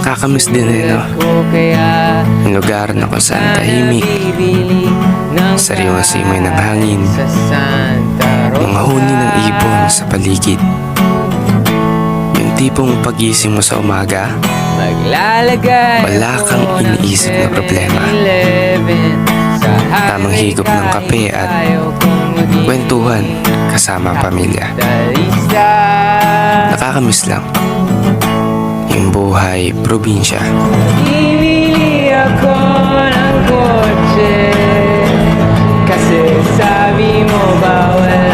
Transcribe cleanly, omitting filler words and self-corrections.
Kakamiss din no? Yung lugar na kung saan tahimik, sariwang simoy ng hangin, mga huni ng ibon sa paligid. Yung tipong pagising mo sa umaga, wala kang iniisip na problema. Tamang higop ng kape at kwentuhan kasama ang pamilya. Nakakamiss lang yung buhay probinsya. Bibili ako ng kotse kasi sabi mo bawal